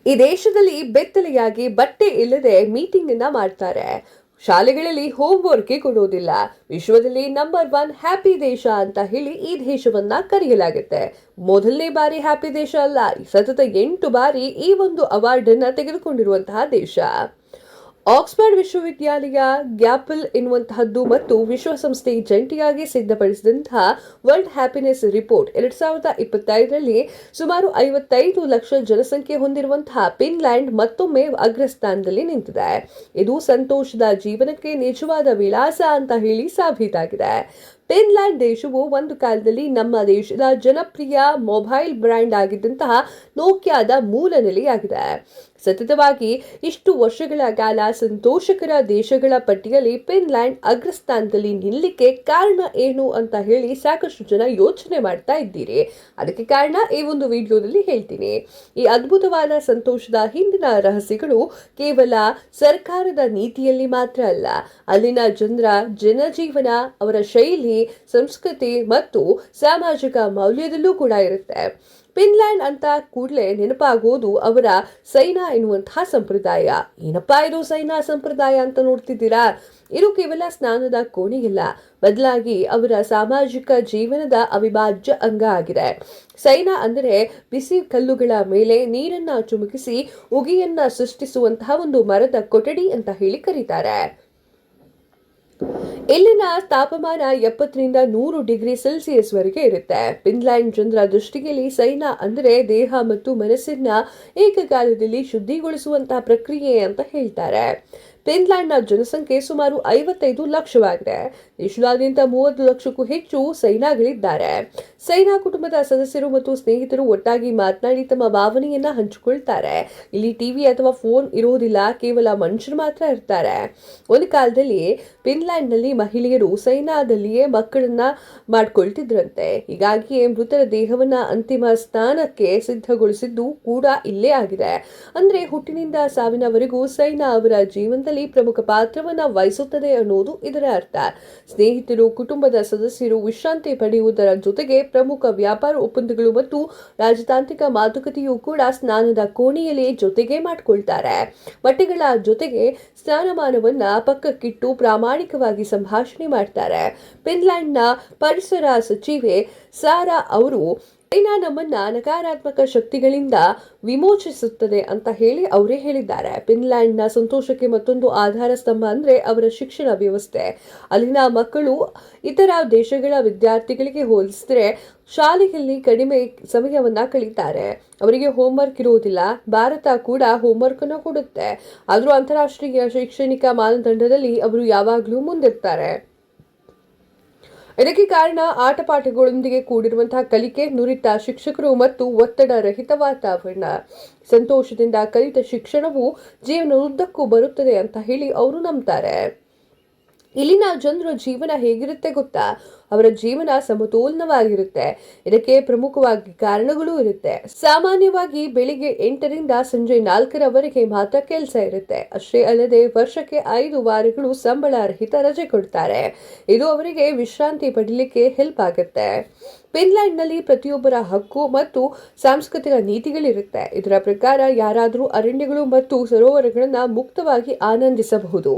ಈ ದೇಶದಲ್ಲಿ ಬೆತ್ತಲೆಯಾಗಿ ಬಟ್ಟೆ ಇಲ್ಲದೆ ಮೀಟಿಂಗ್ ಅನ್ನ ಮಾಡ್ತಾರೆ. ಶಾಲೆಗಳಲ್ಲಿ ಹೋಮ್ ವರ್ಕ್ ಕೊಡೋದಿಲ್ಲ. ವಿಶ್ವದಲ್ಲಿ ನಂಬರ್ 1 ಹ್ಯಾಪಿ ದೇಶ ಅಂತ ಹೇಳಿ ಈ ದೇಶವನ್ನ ಕರೆಯಲಾಗುತ್ತೆ. ಮೊದಲನೇ ಬಾರಿ ಹ್ಯಾಪಿ ದೇಶ ಅಲ್ಲ, ಸತತ 8 ಬಾರಿ ಈ ಒಂದು ಅವಾರ್ಡ್ ಅನ್ನ ತೆಗೆದುಕೊಂಡಿರುವಂತಹ ದೇಶ. ಆಕ್ಸ್ಫರ್ಡ್ ವಿಶ್ವವಿದ್ಯಾಲಯ ಗ್ಯಾಪಲ್ ಎನ್ನುವಂತಹದ್ದು ಮತ್ತು ವಿಶ್ವಸಂಸ್ಥೆ ಜಂಟಿಯಾಗಿ ಸಿದ್ಧಪಡಿಸಿದಂತಹ ವರ್ಲ್ಡ್ ಹ್ಯಾಪಿನೆಸ್ ರಿಪೋರ್ಟ್ 2025ರಲ್ಲಿ ಸುಮಾರು 55 ಲಕ್ಷ ಜನಸಂಖ್ಯೆ ಹೊಂದಿರುವಂತಹ ಫಿನ್ಲ್ಯಾಂಡ್ ಮತ್ತೊಮ್ಮೆ ಅಗ್ರಸ್ಥಾನದಲ್ಲಿ ನಿಂತಿದೆ. ಇದು ಸಂತೋಷದ ಜೀವನಕ್ಕೆ ನಿಜವಾದ ವಿಳಾಸ ಅಂತ ಹೇಳಿ ಸಾಬೀತಾಗಿದೆ. ಫಿನ್ಲ್ಯಾಂಡ್ ದೇಶವು ಒಂದು ಕಾಲದಲ್ಲಿ ನಮ್ಮ ದೇಶದ ಜನಪ್ರಿಯ ಮೊಬೈಲ್ ಬ್ರ್ಯಾಂಡ್ ಆಗಿದ್ದಂತಹ ನೋಕಿಯಾದ ಮೂಲ ನೆಲೆಯಾಗಿದೆ. ಸತತವಾಗಿ ಇಷ್ಟು ವರ್ಷಗಳ ಕಾಲ ಸಂತೋಷಕರ ದೇಶಗಳ ಪಟ್ಟಿಯಲ್ಲಿ ಫಿನ್ಲ್ಯಾಂಡ್ ಅಗ್ರಸ್ಥಾನದಲ್ಲಿ ನಿಲ್ಲಕ್ಕೆ ಕಾರಣ ಏನು ಅಂತ ಹೇಳಿ ಸಾಕಷ್ಟು ಜನ ಯೋಚನೆ ಮಾಡ್ತಾ ಇದ್ದೀರಿ. ಅದಕ್ಕೆ ಕಾರಣ ಈ ಒಂದು ವಿಡಿಯೋದಲ್ಲಿ ಹೇಳ್ತೀನಿ. ಈ ಅದ್ಭುತವಾದ ಸಂತೋಷದ ಹಿಂದಿನ ರಹಸ್ಯಗಳು ಕೇವಲ ಸರ್ಕಾರದ ನೀತಿಯಲ್ಲಿ ಮಾತ್ರ ಅಲ್ಲ, ಅಲ್ಲಿನ ಜನರ ಜನಜೀವನ, ಅವರ ಶೈಲಿ, ಸಂಸ್ಕೃತಿ ಮತ್ತು ಸಾಮಾಜಿಕ ಮೌಲ್ಯದಲ್ಲೂ ಕೂಡ ಇರುತ್ತೆ. ಫಿನ್ಲ್ಯಾಂಡ್ ಅಂತ ಕೂಡಲೇ ನೆನಪಾಗೋದು ಅವರ ಸೈನಾ ಎನ್ನುವಂತಹ ಸಂಪ್ರದಾಯ. ಏನಪ್ಪಾ ಇದು ಸೈನಾ ಸಂಪ್ರದಾಯ ಅಂತ ನೋಡ್ತಿದ್ದೀರಾ? ಇದು ಕೇವಲ ಸ್ನಾನದ ಕೋಣೆಯಲ್ಲ, ಬದಲಾಗಿ ಅವರ ಸಾಮಾಜಿಕ ಜೀವನದ ಅವಿಭಾಜ್ಯ ಅಂಗ ಆಗಿದೆ. ಸೈನಾ ಅಂದರೆ ಬಿಸಿ ಕಲ್ಲುಗಳ ಮೇಲೆ ನೀರನ್ನ ಚುಮುಕಿಸಿ ಉಗಿಯನ್ನ ಸೃಷ್ಟಿಸುವಂತಹ ಒಂದು ಮರದ ಕೊಠಡಿ ಅಂತ ಹೇಳಿ ಕರೀತಾರೆ. ಇಲ್ಲಿನ ತಾಪಮಾನ 70ರಿಂದ 100 ಡಿಗ್ರಿ ಸೆಲ್ಸಿಯಸ್ ವರೆಗೆ ಇರುತ್ತೆ. ಫಿನ್ಲ್ಯಾಂಡ್ ಜನರ ದೃಷ್ಟಿಯಲ್ಲಿ ಸೈನಾ ಅಂದರೆ ದೇಹ ಮತ್ತು ಮನಸ್ಸನ್ನ ಏಕಕಾಲದಲ್ಲಿ ಶುದ್ಧಿಗೊಳಿಸುವಂತಹ ಪ್ರಕ್ರಿಯೆ ಅಂತ ಹೇಳ್ತಾರೆ. ಫಿನ್ಲ್ಯಾಂಡ್ನ ಜನಸಂಖ್ಯೆ ಸುಮಾರು 55 ಲಕ್ಷವಾಗಿದೆ. ದೇಶದಾದ್ಯಂತ 30 ಲಕ್ಷಕ್ಕೂ ಹೆಚ್ಚು ಸೈನಾಗಳಿದ್ದಾರೆ. ಸೈನಾ ಕುಟುಂಬದ ಸದಸ್ಯರು ಮತ್ತು ಸ್ನೇಹಿತರು ಒಟ್ಟಾಗಿ ಮಾತನಾಡಿ ತಮ್ಮ ಭಾವನೆಯನ್ನ ಹಂಚಿಕೊಳ್ತಾರೆ. ಇಲ್ಲಿ ಟಿವಿ ಅಥವಾ ಫೋನ್ ಇರೋದಿಲ್ಲ, ಕೇವಲ ಮನುಷ್ಯರು ಮಾತ್ರ ಇರ್ತಾರೆ. ಒಂದು ಕಾಲದಲ್ಲಿ ಫಿನ್ಲ್ಯಾಂಡ್ನಲ್ಲಿ ಮಹಿಳೆಯರು ಸೈನಾದಲ್ಲಿಯೇ ಮಕ್ಕಳನ್ನ ಮಾಡ್ಕೊಳ್ತಿದ್ರಂತೆ. ಹೀಗಾಗಿಯೇ ಮೃತರ ದೇಹವನ್ನ ಅಂತಿಮ ಸ್ಥಾನಕ್ಕೆ ಸಿದ್ಧಗೊಳಿಸಿದ್ದು ಕೂಡ ಇಲ್ಲೇ ಆಗಿದೆ. ಅಂದ್ರೆ ಹುಟ್ಟಿನಿಂದ ಸಾವಿನವರೆಗೂ ಸೈನಾ ಅವರ ಜೀವನದಲ್ಲಿ ಪ್ರಮುಖ ಪಾತ್ರವನ್ನ ವಹಿಸುತ್ತದೆ ಅನ್ನೋದು ಇದರ ಅರ್ಥ. ಸ್ನೇಹಿತರು, ಕುಟುಂಬದ ಸದಸ್ಯರು ವಿಶ್ರಾಂತಿ ಪಡೆಯುವುದರ ಜೊತೆಗೆ ಪ್ರಮುಖ ವ್ಯಾಪಾರ ಒಪ್ಪಂದಗಳು ಮತ್ತು ರಾಜತಾಂತ್ರಿಕ ಮಾತುಕತೆಯೂ ಕೂಡ ಸ್ನಾನದ ಕೋಣೆಯಲ್ಲಿ ಜೊತೆಗೆ ಮಾಡಿಕೊಳ್ತಾರೆ. ಬಟ್ಟೆಗಳ ಜೊತೆಗೆ ಸ್ನಾನಮಾನವನ್ನ ಪಕ್ಕಕ್ಕಿಟ್ಟು ಪ್ರಾಮಾಣಿಕವಾಗಿ ಸಂಭಾಷಣೆ ಮಾಡ್ತಾರೆ. ಫಿನ್ಲ್ಯಾಂಡ್ನ ಪರಿಸರ ಸಚಿವೆ ಸಾರಾ ಅವರು ಸೈನಾ ನಮ್ಮನ್ನ ನಕಾರಾತ್ಮಕ ಶಕ್ತಿಗಳಿಂದ ವಿಮೋಚಿಸುತ್ತದೆ ಅಂತ ಹೇಳಿ ಅವರೇ ಹೇಳಿದ್ದಾರೆ. ಫಿನ್ಲ್ಯಾಂಡ್ನ ಸಂತೋಷಕ್ಕೆ ಮತ್ತೊಂದು ಆಧಾರ ಸ್ತಂಭ ಅಂದ್ರೆ ಅವರ ಶಿಕ್ಷಣ ವ್ಯವಸ್ಥೆ. ಅಲ್ಲಿನ ಮಕ್ಕಳು ಇತರ ದೇಶಗಳ ವಿದ್ಯಾರ್ಥಿಗಳಿಗೆ ಹೋಲಿಸಿದ್ರೆ ಶಾಲೆಯಲ್ಲಿ ಕಡಿಮೆ ಸಮಯವನ್ನ ಕಳೀತಾರೆ. ಅವರಿಗೆ ಹೋಮ್ವರ್ಕ್ ಇರುವುದಿಲ್ಲ. ಭಾರತ ಕೂಡ ಹೋಮ್ವರ್ಕ್ ಅನ್ನು ಕೊಡುತ್ತೆ, ಆದ್ರೂ ಅಂತಾರಾಷ್ಟ್ರೀಯ ಶೈಕ್ಷಣಿಕ ಮಾನದಂಡದಲ್ಲಿ ಅವರು ಯಾವಾಗಲೂ ಮುಂದಿರ್ತಾರೆ. ಇದಕ್ಕೆ ಕಾರಣ ಆಟಪಾಠಗಳೊಂದಿಗೆ ಕೂಡಿರುವಂತಹ ಕಲಿಕೆ, ನುರಿತ ಶಿಕ್ಷಕರು ಮತ್ತು ಒತ್ತಡ ರಹಿತ ವಾತಾವರಣ. ಸಂತೋಷದಿಂದ ಕಲಿತ ಶಿಕ್ಷಣವು ಜೀವನದುದ್ದಕ್ಕೂ ಬರುತ್ತದೆ ಅಂತ ಹೇಳಿ ಅವರು ನಂಬ್ತಾರೆ. ಇಲ್ಲಿನ ಜನರ ಜೀವನ ಹೇಗಿರುತ್ತೆ ಗೊತ್ತಾ? ಅವರ ಜೀವನ ಸಮತೋಲನವಾಗಿರುತ್ತೆ. ಇದಕ್ಕೆ ಪ್ರಮುಖವಾಗಿ ಕಾರಣಗಳು ಇರುತ್ತೆ. ಸಾಮಾನ್ಯವಾಗಿ ಬೆಳಿಗ್ಗೆ 8ರಿಂದ ಸಂಜೆ 4ರವರೆಗೆ ಮಾತ್ರ ಕೆಲಸ ಇರುತ್ತೆ. ಅಷ್ಟೇ ಅಲ್ಲದೆ ವರ್ಷಕ್ಕೆ 5 ವಾರಗಳು ಸಂಬಳ ರಹಿತ ರಜೆ ಕೊಡ್ತಾರೆ. ಇದು ಅವರಿಗೆ ವಿಶ್ರಾಂತಿ ಪಡೀಲಿಕ್ಕೆ ಹೆಲ್ಪ್ ಆಗುತ್ತೆ. ಫಿನ್ಲ್ಯಾಂಡ್ನಲ್ಲಿ ಪ್ರತಿಯೊಬ್ಬರ ಹಕ್ಕು ಮತ್ತು ಸಾಂಸ್ಕೃತಿಕ ನೀತಿಗಳಿರುತ್ತೆ. ಇದರ ಪ್ರಕಾರ ಯಾರಾದರೂ ಅರಣ್ಯಗಳು ಮತ್ತು ಸರೋವರಗಳನ್ನ ಮುಕ್ತವಾಗಿ ಆನಂದಿಸಬಹುದು.